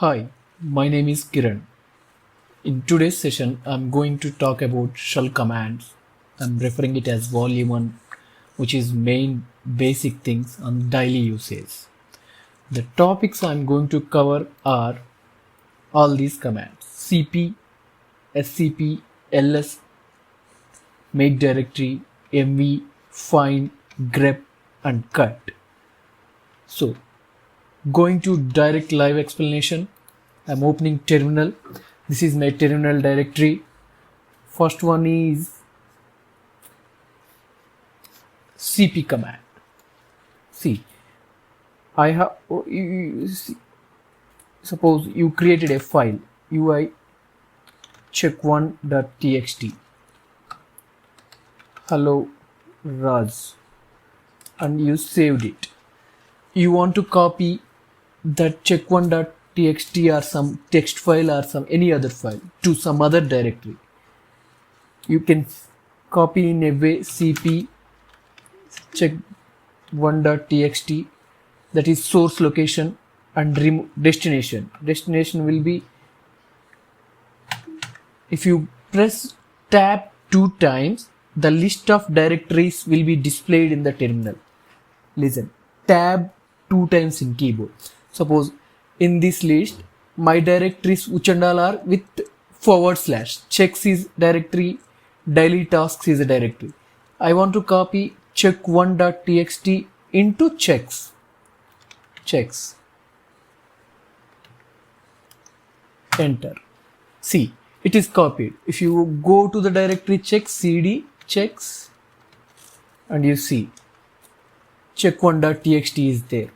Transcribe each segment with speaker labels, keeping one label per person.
Speaker 1: Hi, my name is Kiran. In today's session, I'm going to talk about shell commands. I'm referring it as volume 1, which is main basic things on daily usage. The topics I'm going to cover are all these commands: cp, scp, ls, make directory, mv, find, grep, and cut. So, going to direct live explanation. I'm opening terminal. This is my terminal directory. First one is cp command. See, I have suppose you created a file ui check1.txt hello Raj, and you saved it. You want to copy that check1.txt or some text file or some any other file to some other directory. You can copy in a way cp check1.txt, that is source location, and destination. Destination will be, if you press tab 2 times, the list of directories will be displayed in the terminal. Listen, tab 2 times in keyboard. Suppose in this list, my directories which and all are with / checks is directory, daily tasks is a directory. I want to copy check1.txt into checks. Enter. See, it is copied. If you go to the directory checks, cd checks, and you see check1.txt is there.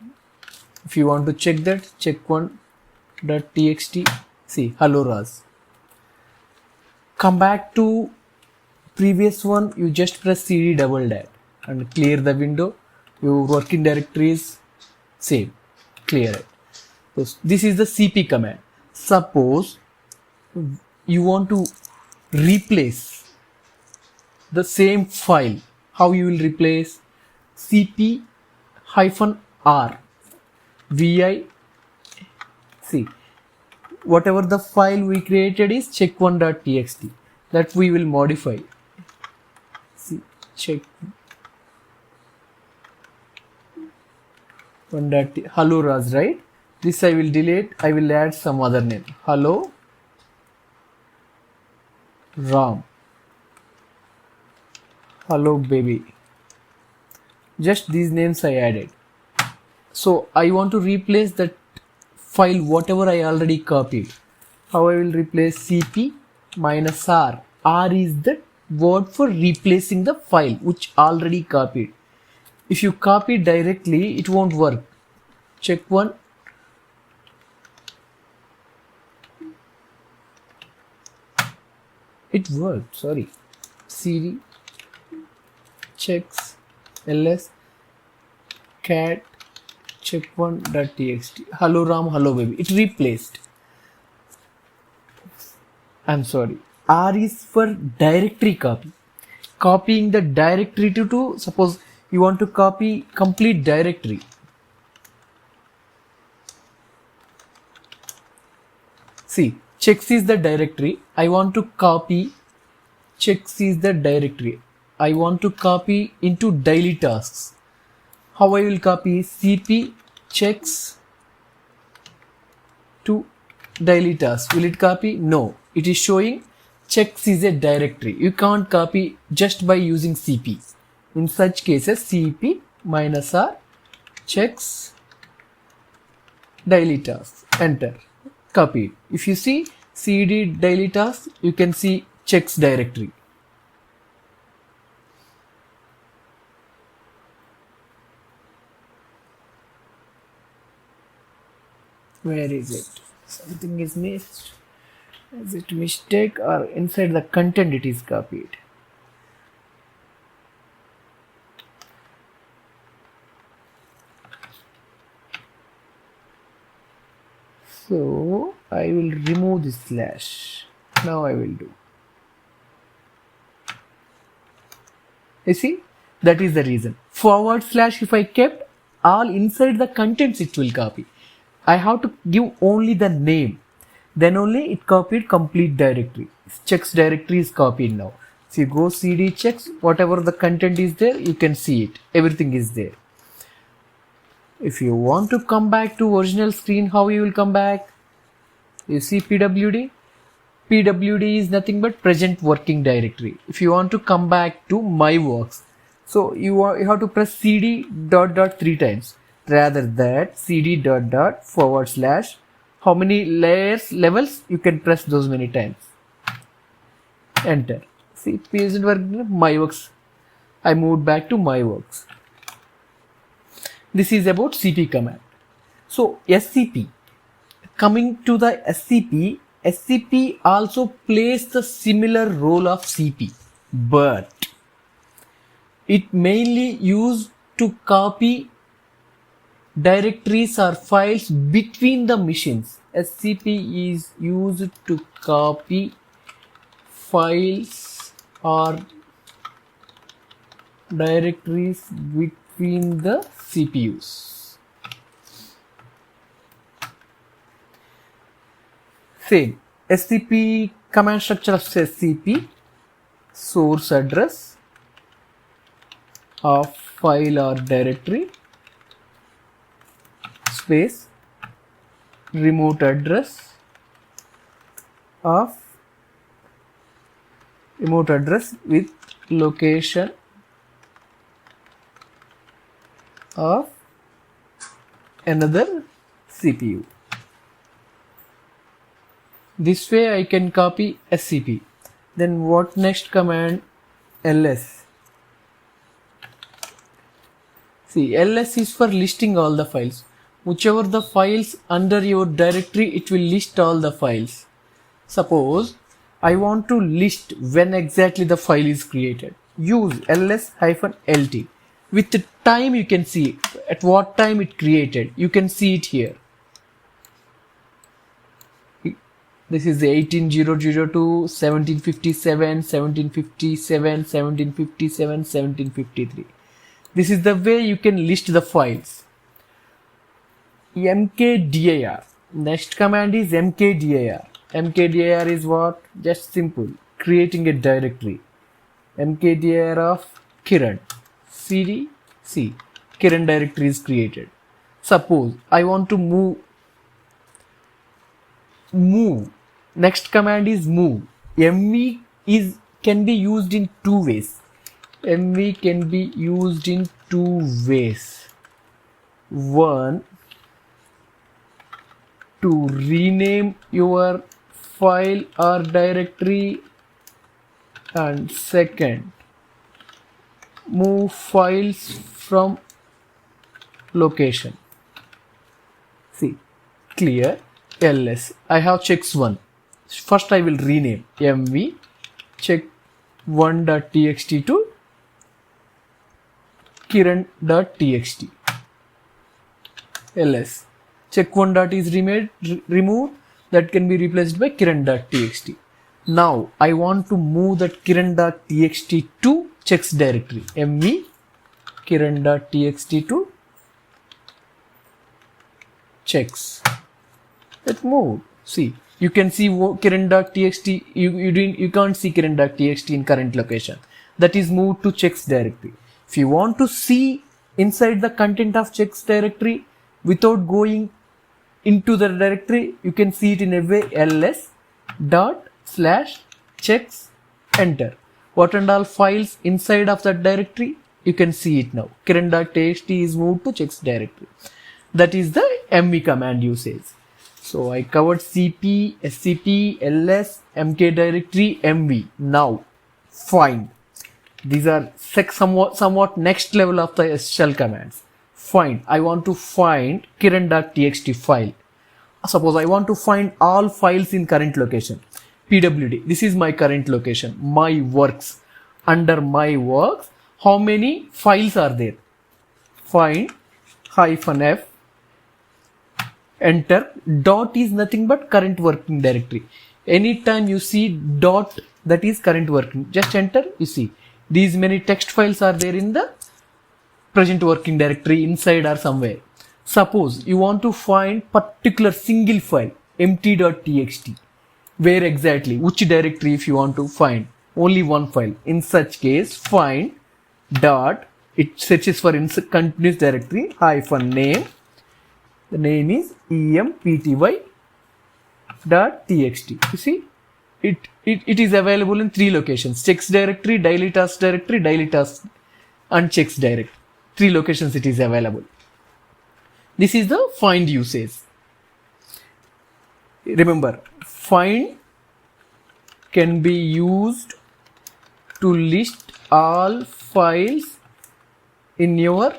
Speaker 1: If you want to check that, check1.txt, see hello Raj. Come back to previous one, you just press cd double dot and clear the window. Your working directory is same, clear it. So this is the cp command. Suppose you want to replace the same file. How you will replace? cp-r vi, see, whatever the file we created is check1.txt, that we will modify. See, check1.txt hello Raj, right? This I will delete. I will add some other name. Hello Ram, hello baby. Just these names I added. So I want to replace that file whatever I already copied. How I will replace? cp -r. R is the word for replacing the file which already copied. If you copy directly, it won't work. Check one. It worked, sorry. cd checks ls cat check1.txt hello Ram, hello baby. It replaced. I'm sorry. R is for directory copy. Copying the directory to suppose you want to copy complete directory. See, checks is the directory. I want to copy checks is the directory. I want to copy into daily tasks. How I will copy? cp checks to daily tasks. Will it copy? No. It is showing checks is a directory. You can't copy just by using cp. In such cases, cp -r checks daily tasks. Enter. Copy. If you see cd daily tasks, you can see checks directory. Where is it? Something is missed. Is it mistake or inside the content it is copied? So I will remove this slash. Now I will do. You see, that is the reason. / if I kept, all inside the contents it will copy. I have to give only the name. Then only it copied complete directory. Checks directory is copied now. If you go cd checks, whatever the content is there, you can see it. Everything is there. If you want to come back to original screen, how you will come back? You see pwd. Pwd is nothing but present working directory. If you want to come back to my works, so you have to press cd dot dot 3 times. Rather that cd dot dot forward slash. How many levels you can press those many times. Enter. See, present working my works. I moved back to my works. This is about cp command. So scp. Coming to the scp, scp also plays the similar role of cp, but it mainly used to copy directories or files between the machines. scp is used to copy files or directories between the CPUs. Same. scp command structure of scp, source address of file or directory, space, remote address with location of another CPU. This way I can copy scp. Then what next command? ls. See, ls is for listing all the files. Whichever the files under your directory, it will list all the files. Suppose I want to list when exactly the file is created. Use ls-lt. With the time you can see at what time it created. You can see it here. This is 18002, 1757, 1757, 1757, 1753. This is the way you can list the files. mkdir. Next command is mkdir. mkdir is what? Just simple. Creating a directory. mkdir of Kiran. cd c. Kiran directory is created. Suppose I want to move. Next command is move. mv can be used in two ways. mv can be used in two ways. One, to rename your file or directory, and second, move files from location. See, clear. ls. I have checks 1. First I will rename mv check1.txt to kiran.txt. ls. Check1 is removed, that can be replaced by kiran.txt. Now I want to move that kiran.txt to checks directory. mv kiran.txt to checks. It moved. See, you can see kiran.txt. You can't see kiran.txt in current location. That is moved to checks directory. If you want to see inside the content of checks directory without going into the directory, you can see it in a way. ls./checks enter. What and all files inside of that directory, you can see it now. Kiran.txt is moved to checks directory. That is the mv command usage. So I covered cp, scp, ls, mk directory, mv. Now find. These are somewhat next level of the shell commands. Find. I want to find kiran.txt file. Suppose I want to find all files in current location. pwd. This is my current location. My works. Under my works, how many files are there? Find -f. Enter. Dot is nothing but current working directory. Anytime you see dot, that is current working. Just enter. You see these many text files are there in the present working directory inside or somewhere. Suppose you want to find particular single file empty.txt. Where exactly, which directory if you want to find? Only one file. In such case, find dot, it searches for in continuous directory hyphen name. The name is empty.txt. You see, it is available in 3 locations: checks directory, daily task directory, daily task and checks directory. 3 locations it is available. This is the find usage. Remember, find can be used to list all files in your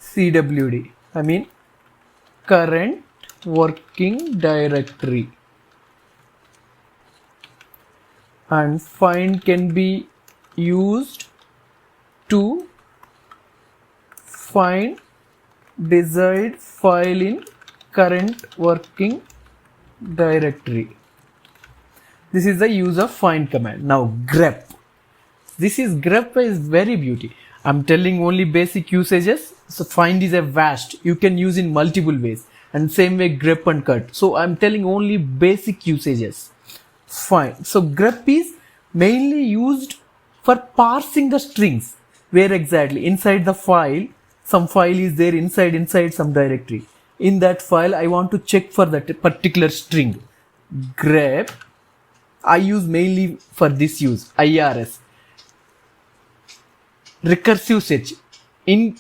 Speaker 1: CWD. I mean current working directory. And find can be used to find desired file in current working directory. This is the use of find command. Now grep. This is grep is very beauty. I'm telling only basic usages. So find is a vast. You can use in multiple ways. And same way grep and cut. So I'm telling only basic usages. Find. So grep is mainly used for parsing the strings. Where exactly? Inside the file, some file is there inside some directory. In that file, I want to check for that particular string. Grep, I use mainly for this use, IRS. Recursive search. In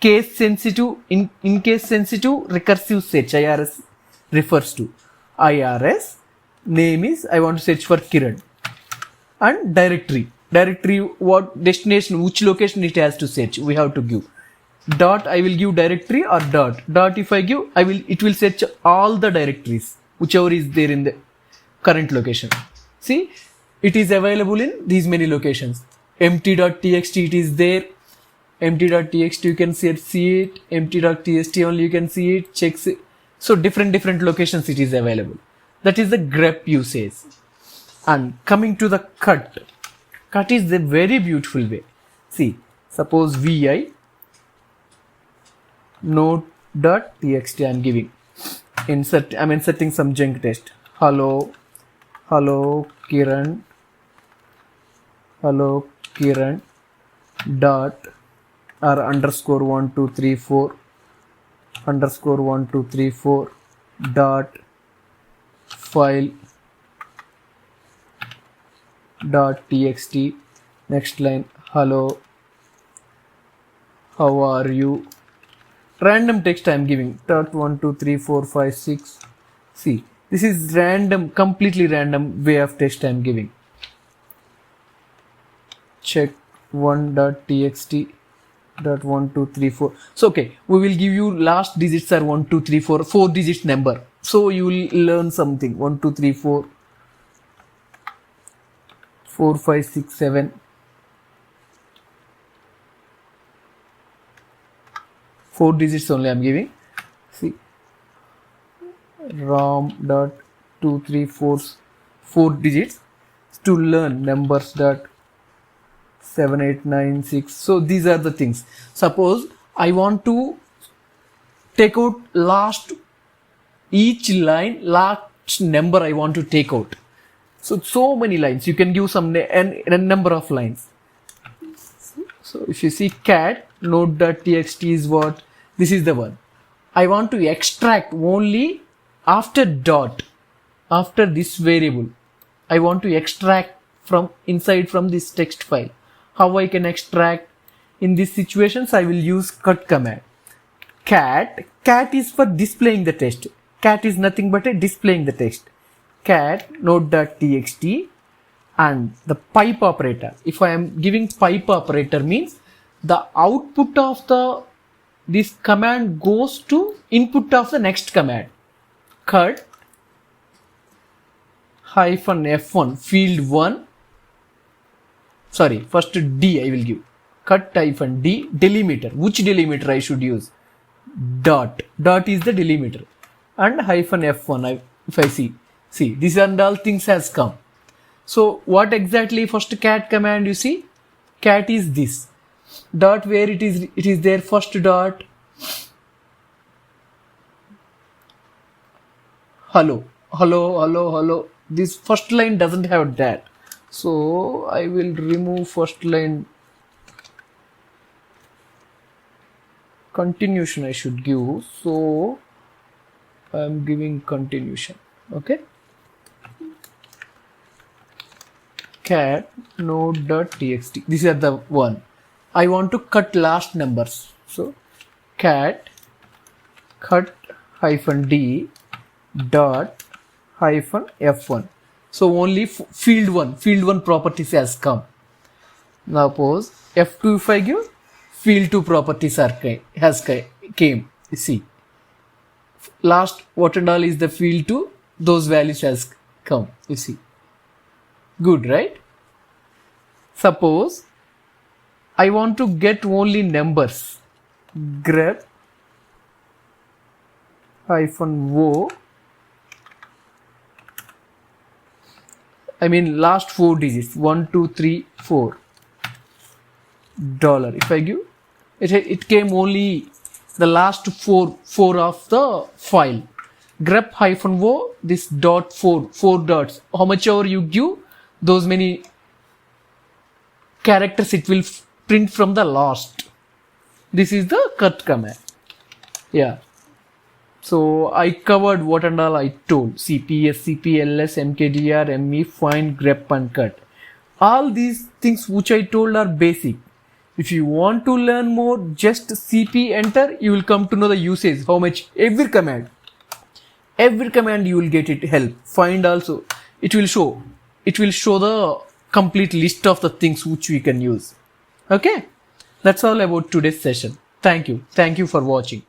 Speaker 1: case sensitive recursive search, IRS refers to. IRS, name is, I want to search for Kiran. And directory, what destination, which location it has to search, we have to give. Dot, I will give directory or dot. Dot if I give, it will search all the directories, whichever is there in the current location. See, it is available in these many locations. Empty.txt, it is there. Empty.txt, you can see it. Empty.txt only you can see it, checks it. So different locations it is available. That is the grep usage. And coming to the cut. Cut is the very beautiful way. See, suppose vi node.txt I am giving. I am inserting some junk text. Hello Kiran dot or underscore 1234 dot file dot txt. Next line, hello, how are you? Random text I am giving. Dot 1 2 3 4 5 6. See, this is random, completely random way of text I am giving. Check 1.txt dot 1 2 3 4. So okay, we will give you last digits are 1 2 3 4 4 digits number. So you will learn something. 1 2 3 4 4 5 6 7. 4 digits only I am giving. See, rom dot 2 3 4 4 digits to learn numbers dot 7 8 9 6. So these are the things. Suppose I want to take out each line last number I want to take out. So many lines. You can give some a number of lines. So if you see cat node.txt is what? This is the one. I want to extract only after dot, after this variable. I want to extract from this text file. How I can extract? In these situations, I will use cut command. Cat is for displaying the text. Cat is nothing but a displaying the text. Cat node.txt and the pipe operator. If I am giving pipe operator means the output of this command goes to input of the next command. Cut hyphen F1 field 1. Sorry, first D I will give. Cut hyphen D delimiter. Which delimiter I should use? Dot is the delimiter. And hyphen F1 if I see, these and all things has come. So what exactly first cat command you see? Cat is this. Dot where it is there first dot. hello, hello, hello, hello. This first line doesn't have that. So I will remove first line. Continuation I should give. So I am giving continuation. Okay. Cat node.txt. These are the one. I want to cut last numbers. So cat cut -d dot -f1. So only field one properties has come. Now suppose f2 if I give, field 2 properties are came. You see, last what and all is the field 2, those values has come. You see, good, right? Suppose I want to get only numbers. Grep -o, I mean last 4 digits, 1 2 3 4 dollar. If I give it came only the last four of the file. Grep -o, this dot four dots, how much ever you give, those many characters it will print from the last. This is the cut command. Yeah. So I covered what and all I told. CPS, CPLS, MKDR, ME, find, grep and cut. All these things which I told are basic. If you want to learn more, just CP enter, you will come to know the usage, how much every command you will get it help. Find also, it will show the complete list of the things which we can use. Okay, that's all about today's session. Thank you for watching.